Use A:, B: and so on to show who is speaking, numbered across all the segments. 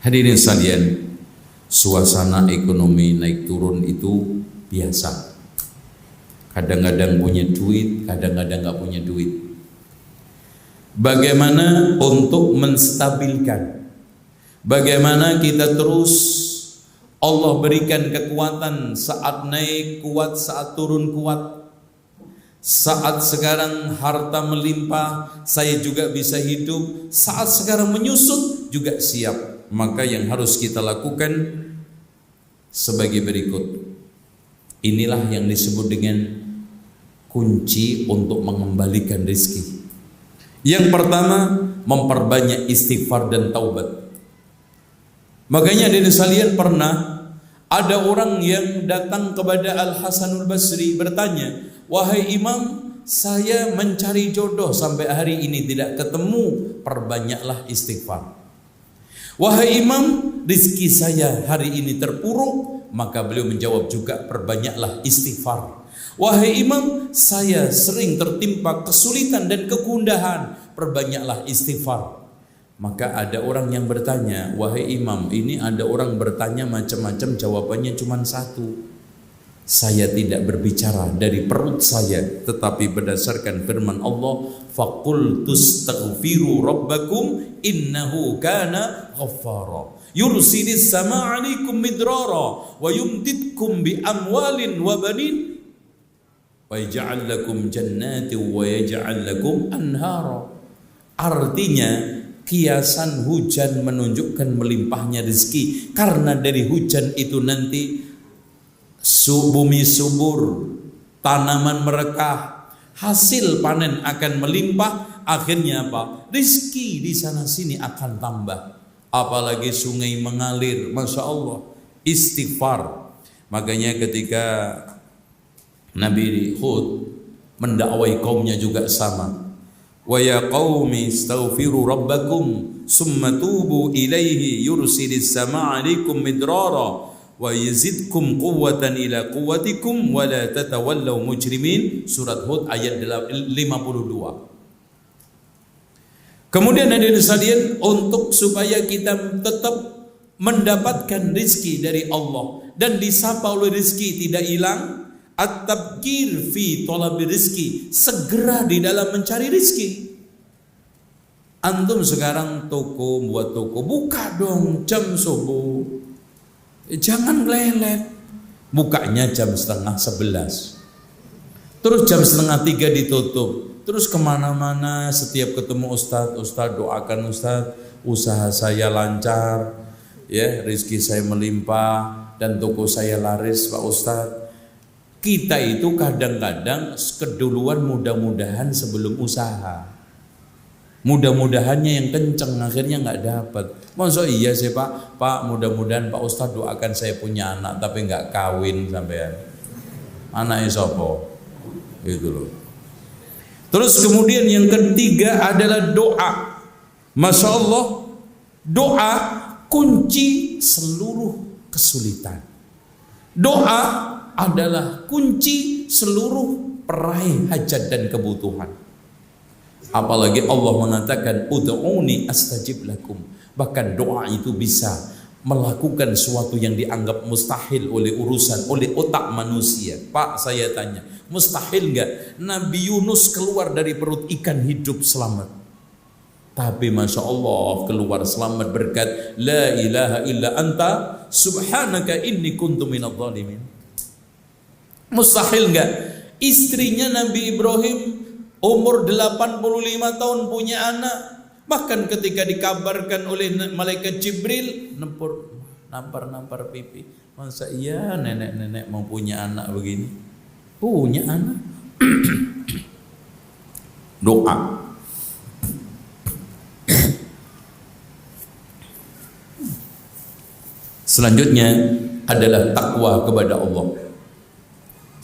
A: Hadirin sekalian, suasana ekonomi naik turun itu biasa. Kadang-kadang punya duit, kadang-kadang nggak punya duit. Bagaimana untuk menstabilkan? Bagaimana kita terus Allah berikan kekuatan, saat naik kuat, saat turun kuat. Saat sekarang harta melimpah, saya juga bisa hidup. Saat sekarang menyusut, juga siap. Maka yang harus kita lakukan sebagai berikut. Inilah yang disebut dengan kunci untuk mengembalikan rezeki. Yang pertama, memperbanyak istighfar dan taubat. Makanya dari sekalian pernah ada orang yang datang kepada Al-Hasanul Basri bertanya, "Wahai Imam, saya mencari jodoh sampai hari ini tidak ketemu, perbanyaklah istighfar." "Wahai Imam, rezeki saya hari ini terpuruk." Maka beliau menjawab juga, perbanyaklah istighfar. "Wahai Imam, saya sering tertimpa kesulitan dan kegundahan, perbanyaklah istighfar." Maka ada orang yang bertanya, "Wahai Imam, ini ada orang bertanya macam-macam, jawabannya cuma satu. Saya tidak berbicara dari perut saya, tetapi berdasarkan firman Allah, faqultu astaghfiru rabbakum innahu kana ghaffara yursilis samaa 'alaikum midrara wa yumdidkum bi amwalin wa banin wa yaj'al lakum jannatin wa yaj'al lakum anhara." Artinya kiasan hujan menunjukkan melimpahnya rezeki, karena dari hujan itu nanti bumi subur, tanaman merekah, hasil panen akan melimpah. Akhirnya apa? Rezeki di sana sini akan tambah. Apalagi sungai mengalir, masya Allah, istighfar. Makanya ketika Nabi Hud mendakwai kaumnya juga sama. "Wa ya qaumi astaghfiru rabbakum summa tubu ilaihi yursilis samaa 'alaikum midrara wa yazidkum quwwatan ila quwwatikum wa la tatawallaw mujrimin." Surat Hud ayat 52. Kemudian hadirin sekalian, untuk supaya kita tetap mendapatkan rezeki dari Allah dan disapa oleh rezeki tidak hilang, at-tabkir fi thalabi rizki, segera di dalam mencari rezeki. Antum sekarang buat toko, buka dong jam subuh, jangan lelet. Bukanya jam 10:30, terus jam 2:30 ditutup, terus kemana-mana. Setiap ketemu Ustadz, doakan Ustadz, usaha saya lancar, ya, rezeki saya melimpah dan toko saya laris Pak Ustadz. Kita itu kadang-kadang keduluan mudah-mudahan sebelum usaha. Mudah-mudahannya yang kenceng, akhirnya nggak dapat. Masa iya sih Pak? Pak, mudah-mudahan Pak Ustadz doakan saya punya anak tapi nggak kawin sampean. Anaknya sopo? Gitu loh. Terus kemudian yang ketiga adalah doa. Masya Allah, doa kunci seluruh kesulitan. Doa adalah kunci seluruh peraih hajat dan kebutuhan. Apalagi Allah mengatakan ud'uni astajib lakum. Bahkan doa itu bisa melakukan sesuatu yang dianggap mustahil oleh otak manusia. Pak, saya tanya, mustahil enggak Nabi Yunus keluar dari perut ikan hidup selamat? Tapi masya Allah keluar selamat berkat la ilaha illa anta subhanaka inni kuntu minadh dhalimin. Mustahil enggak istrinya Nabi Ibrahim umur 85 tahun punya anak, bahkan ketika dikabarkan oleh malaikat Jibril nampar pipi, masa iya nenek-nenek mau punya anak begini? Punya anak. Doa. Selanjutnya adalah takwa kepada Allah.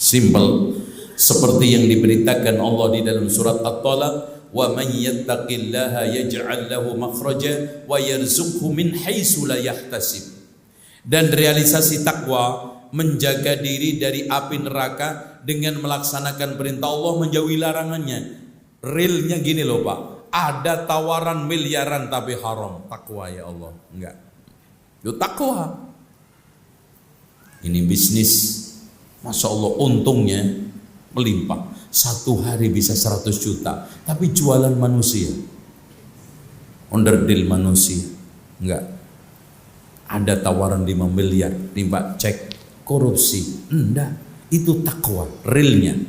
A: Simple, seperti yang diberitakan Allah di dalam surat At-Talaq, "Wa man yattaqillaha yaj'al lahu makhraja wa yarzuqhu min haitsu la yahtasib." Dan realisasi takwa menjaga diri dari api neraka dengan melaksanakan perintah Allah, menjauhi larangannya. Realnya gini loh Pak, ada tawaran miliaran tapi haram. Takwa ya Allah, enggak. Itu takwa. Ini bisnis, Masya Allah untungnya melimpah. Satu hari bisa 100 juta, tapi jualan manusia, onderdil manusia. Enggak. Ada tawaran 5 miliar, timba cek korupsi. Enggak, itu takwa realnya.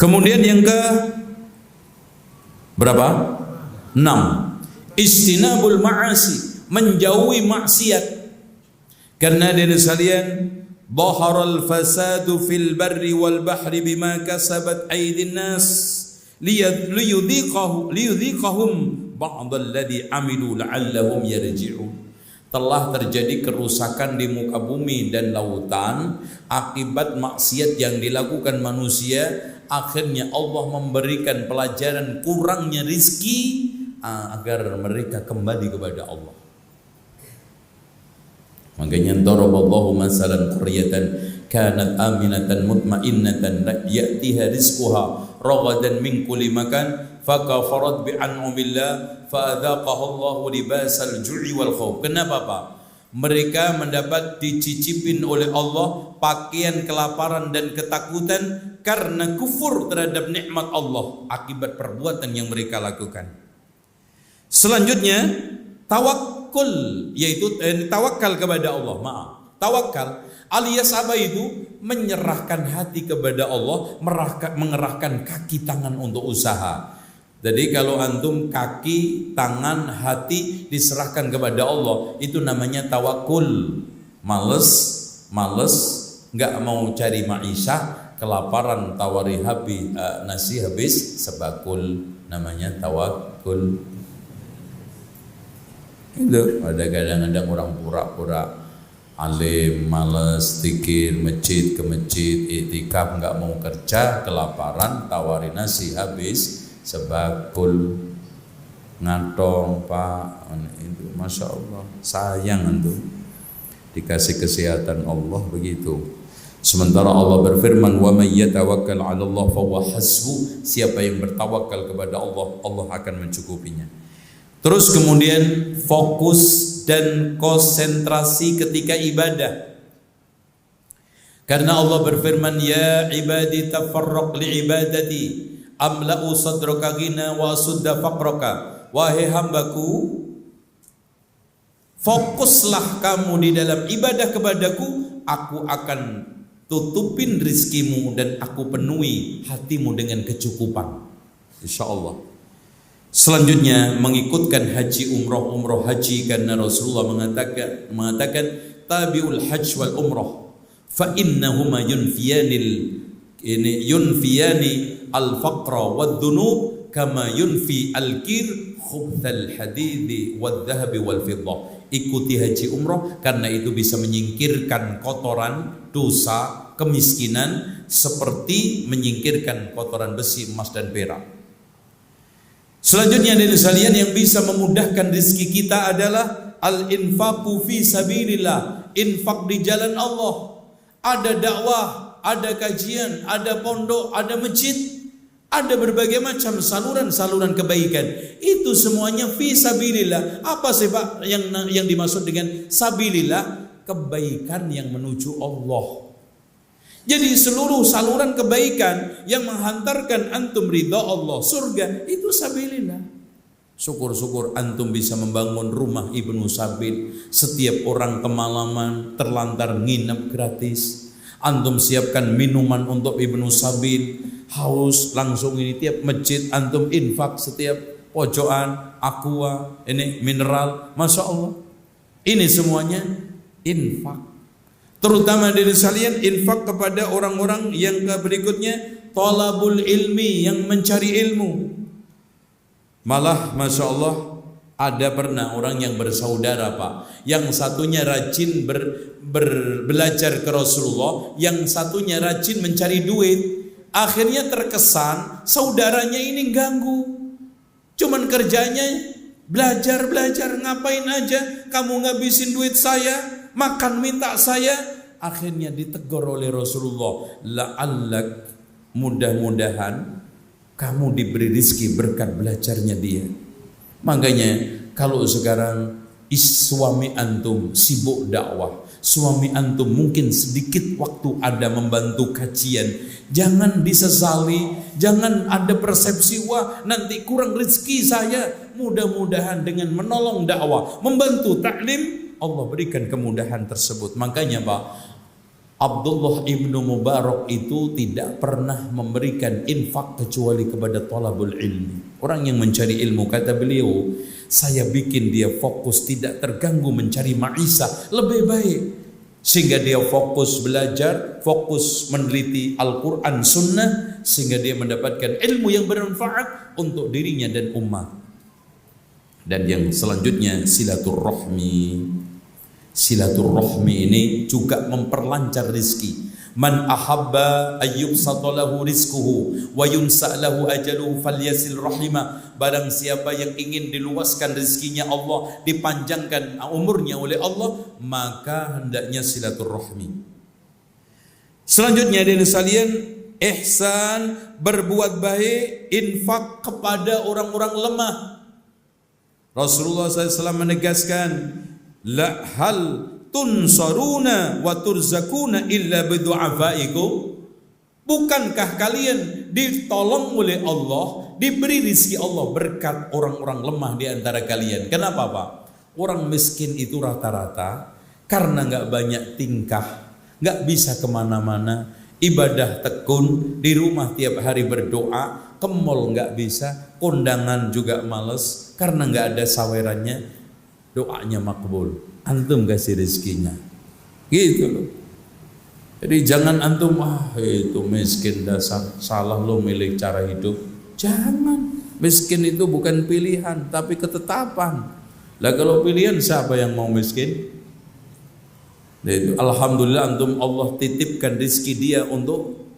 A: Kemudian yang ke berapa? 6. Istinabul ma'asi, menjauhi maksiat. Karena dari sekalian, dhaharal fasadu fil barri wal bahri bima kasabat aydin nas liyudhiqahum ba'dal ladzi amilu la'allahum yarji'un. Telah terjadi kerusakan di muka bumi dan lautan akibat maksiat yang dilakukan manusia. Akhirnya Allah memberikan pelajaran kurangnya rizki agar mereka kembali kepada Allah. Makanya daraballahu masalan qaryatan kanat aminatan mutmainnatan ya'tiha rizquha ragadan min kulli makan fakafarat bi an'amillah fa'adzaqaha Allahu libasal ju'i wal khauf. Kenapa Pak? Mereka mendapat dicicipin oleh Allah pakaian kelaparan dan ketakutan karena kufur terhadap nikmat Allah akibat perbuatan yang mereka lakukan. Selanjutnya tawakul, yaitu tawakal kepada Allah. Tawakal alias apa itu? Menyerahkan hati kepada Allah, mengerahkan kaki tangan untuk usaha. Jadi kalau antum kaki, tangan, hati diserahkan kepada Allah, itu namanya tawakul. Males, nggak mau cari ma'isyah, kelaparan tawari nasi habis sebakul, namanya tawakul. Itu ada kadang-kadang orang pura-pura alim, males, zikir, masjid ke masjid, iktikaf, nggak mau kerja, kelaparan, tawari nasi habis sebakul, ngantong Pak. Itu Masya Allah, sayang itu dikasih kesehatan Allah begitu. Sementara Allah berfirman, wa may yatawakkal 'ala Allah fa huwa hasbuh. Siapa yang bertawakal kepada Allah, Allah akan mencukupinya. Terus kemudian fokus dan konsentrasi ketika ibadah. Karena Allah berfirman, ya ibadi tafarraq li ibadati amla'u sadraka ghina wa sudda faqraka. Wahai hambaku, fokuslah kamu di dalam ibadah kepadaku, aku akan tutupin rizkimu dan aku penuhi hatimu dengan kecukupan, insyaallah. Selanjutnya mengikutkan haji umroh haji, karena Rasulullah mengatakan tabiul hajj wal umroh fa innahuma yunfiyani al faqra wad dhunub kama yunfi al kir khubthal hadidi wad dhahabi wal fiddah. Ikuti haji umroh karena itu bisa menyingkirkan kotoran, dosa, kemiskinan seperti menyingkirkan kotoran besi, emas dan perak. Selanjutnya dari sekalian yang bisa memudahkan rezeki kita adalah al-infaqu fi sabilillah, infak di jalan Allah. Ada dakwah, ada kajian, ada pondok, ada masjid, ada berbagai macam saluran-saluran kebaikan. Itu semuanya fi sabilillah. Apa sih Pak yang dimaksud dengan sabilillah? Kebaikan yang menuju Allah. Jadi seluruh saluran kebaikan yang menghantarkan antum ridha Allah, surga, itu sabilillah. Syukur-syukur antum bisa membangun rumah Ibnu Sabil. Setiap orang kemalaman terlantar nginep gratis. Antum siapkan minuman untuk Ibnu Sabil. Haus langsung ini tiap masjid antum infak, setiap pojokan aqua, ini mineral, Masya Allah. Ini semuanya infak. Terutama dari sekalian infak kepada orang-orang yang berikutnya, talabul ilmi, yang mencari ilmu. Malah Masya Allah ada pernah orang yang bersaudara Pak, yang satunya rajin belajar ke Rasulullah, yang satunya rajin mencari duit. Akhirnya terkesan saudaranya ini ganggu, cuman kerjanya belajar, ngapain aja kamu ngabisin duit saya, makan minta saya. Akhirnya ditegur oleh Rasulullah, la'allak, mudah-mudahan kamu diberi rezeki berkat belajarnya dia. Makanya kalau sekarang suami antum sibuk dakwah, suami antum mungkin sedikit waktu ada membantu kajian, jangan disesali, jangan ada persepsi wah nanti kurang rezeki saya. Mudah-mudahan dengan menolong dakwah, membantu taklim, Allah berikan kemudahan tersebut. Makanya Pak, Abdullah ibnu Mubarak itu tidak pernah memberikan infak kecuali kepada talabul ilmi, orang yang mencari ilmu. Kata beliau, saya bikin dia fokus, tidak terganggu mencari ma'isah, lebih baik. Sehingga dia fokus belajar, fokus meneliti Al-Quran Sunnah, sehingga dia mendapatkan ilmu yang bermanfaat untuk dirinya dan umat. Dan yang selanjutnya silaturrahmi. Silaturrahmi ini juga memperlancar rizki. Man ahabba ayyubsata lahu rizquhu wa yunsa lahu ajaluhu falyasil rahimah. Barang siapa yang ingin diluaskan rezekinya Allah, dipanjangkan umurnya oleh Allah, maka hendaknya silaturrahmi. Selanjutnya dari sekalian, ihsan, berbuat baik, infak kepada orang-orang lemah. Rasulullah SAW menegaskan, la hal tunsaruna wa turzakuna illa bidu'afaikum. Bukankah kalian ditolong oleh Allah, diberi rizki Allah berkat orang-orang lemah di antara kalian? Kenapa Pak? Orang miskin itu rata-rata karena gak banyak tingkah, gak bisa kemana-mana, ibadah tekun, di rumah tiap hari berdoa, ke mall gak bisa, kondangan juga males karena gak ada sawerannya, doanya makbul. Antum kasih rezekinya, gitu loh. Jadi jangan antum itu miskin dasar, salah lo milih cara hidup. Jangan, miskin itu bukan pilihan tapi ketetapan. Lah kalau pilihan siapa yang mau miskin? Itu alhamdulillah antum Allah titipkan rezeki dia untuk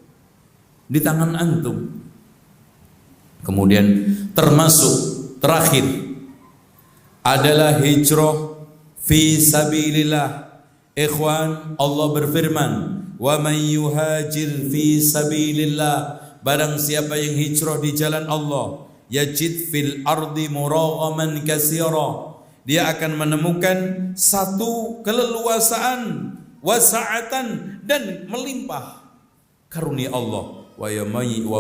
A: di tangan antum. Kemudian termasuk terakhir adalah hijrah fi sabilillah. Ikhwan, Allah berfirman, wa man yuhajir fi sabilillah, barang siapa yang hijrah di jalan Allah, yajid fil ardi muraghaman katsira, dia akan menemukan satu keleluasaan, wasa'atan, dan melimpah karunia Allah. Wa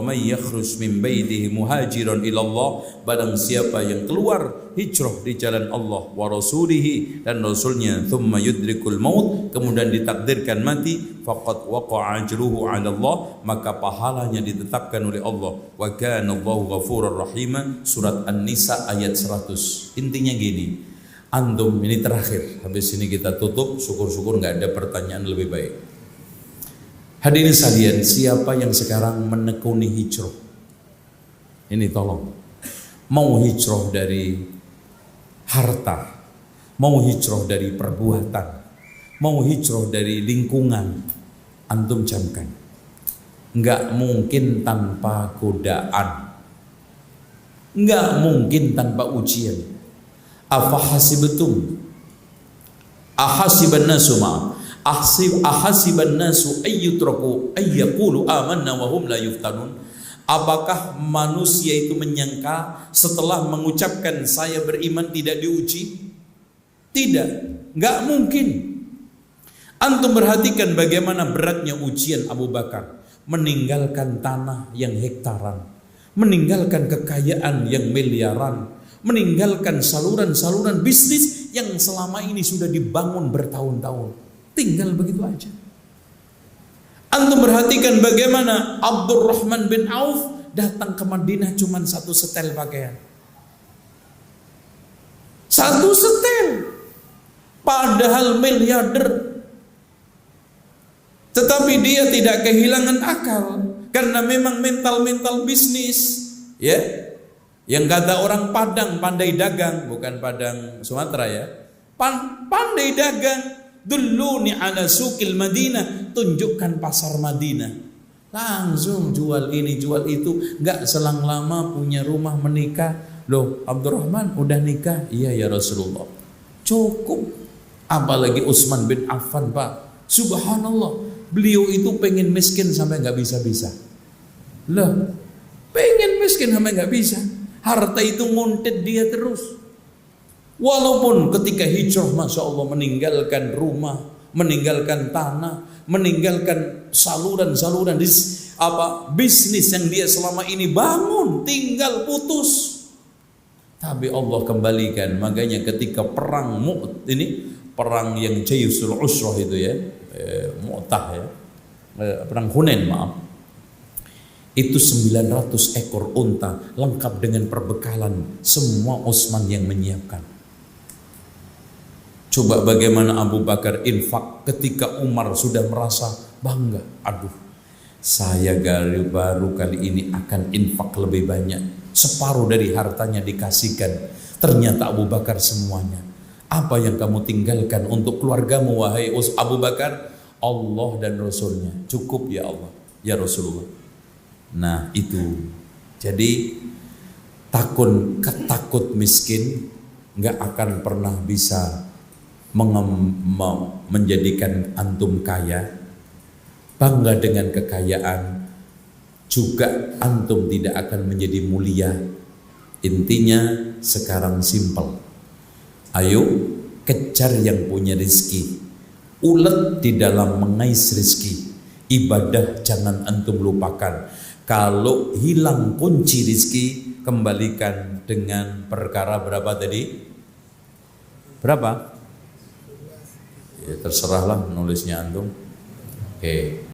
A: may yakhruj min baitihi muhajiran ila Allah, barang siapa yang keluar hijrah di jalan Allah wa rasulihi dan rasulnya, thumma yudrikul maut, kemudian ditakdirkan mati, faqad waqa'a ajruhu 'ala Allah, maka pahalanya ditetapkan oleh Allah. Wa kana Allahu ghafurur rahim, surat An-Nisa ayat 100. Intinya gini, antum ini terakhir, habis ini kita tutup, syukur-syukur enggak ada pertanyaan lebih baik. Hadirin sekalian, siapa yang sekarang menekuni hijrah? Ini tolong. Mau hijrah dari harta, mau hijrah dari perbuatan, mau hijrah dari lingkungan, antum camkan. Enggak mungkin tanpa godaan, enggak mungkin tanpa ujian. Afahasibatum, ahasiban nasu ahasiban nasu ayyutraku ayyaqulu amanna wa hum la yuftanun. Apakah manusia itu menyangka setelah mengucapkan saya beriman tidak diuji? Tidak, enggak mungkin. Antum perhatikan bagaimana beratnya ujian Abu Bakar, meninggalkan tanah yang hektaran, meninggalkan kekayaan yang miliaran, meninggalkan saluran-saluran bisnis yang selama ini sudah dibangun bertahun-tahun, tinggal begitu aja. Antum perhatikan bagaimana Abdurrahman bin Auf datang ke Madinah cuma satu setel pakaian, satu setel, padahal miliarder. Tetapi dia tidak kehilangan akal karena memang mental bisnis, ya. Yang kata orang Padang, pandai dagang, bukan Padang Sumatera ya. Pandai dagang. Dulluni ala suqil Madinah, tunjukkan pasar Madinah. Langsung jual ini, jual itu, enggak selang lama punya rumah, menikah. Loh, Abdurrahman udah nikah? Iya ya Rasulullah. Cukup. Apalagi Utsman bin Affan, Pak. Subhanallah. Beliau itu pengen miskin sampai enggak bisa-bisa. Loh, pengen miskin sampai enggak bisa. Harta itu nguntit dia terus. Walaupun ketika hijrah, Masya Allah, meninggalkan rumah, meninggalkan tanah, meninggalkan saluran-saluran bisnis yang dia selama ini bangun, tinggal putus. Tapi Allah kembalikan. Makanya ketika perang perang yang Jaysul Usrah itu ya, Mu'tah ya, perang Hunain maaf, itu 900 ekor unta lengkap dengan perbekalan, semua Utsman yang menyiapkan. Coba bagaimana Abu Bakar infak ketika Umar sudah merasa bangga, aduh saya baru kali ini akan infak lebih banyak, separuh dari hartanya dikasihkan. Ternyata Abu Bakar semuanya. Apa yang kamu tinggalkan untuk keluargamu wahai Abu Bakar? Allah dan Rasulnya. Cukup ya Allah, ya Rasulullah. Nah itu. Jadi takut miskin nggak akan pernah bisa menjadikan antum kaya. Bangga dengan kekayaan juga antum tidak akan menjadi mulia. Intinya sekarang simpel. Ayo kejar yang punya rezeki. Ulet di dalam mengais rezeki. Ibadah jangan antum lupakan. Kalau hilang kunci rezeki, kembalikan dengan perkara berapa tadi? Berapa? Ya terserahlah nulisnya antum. Oke.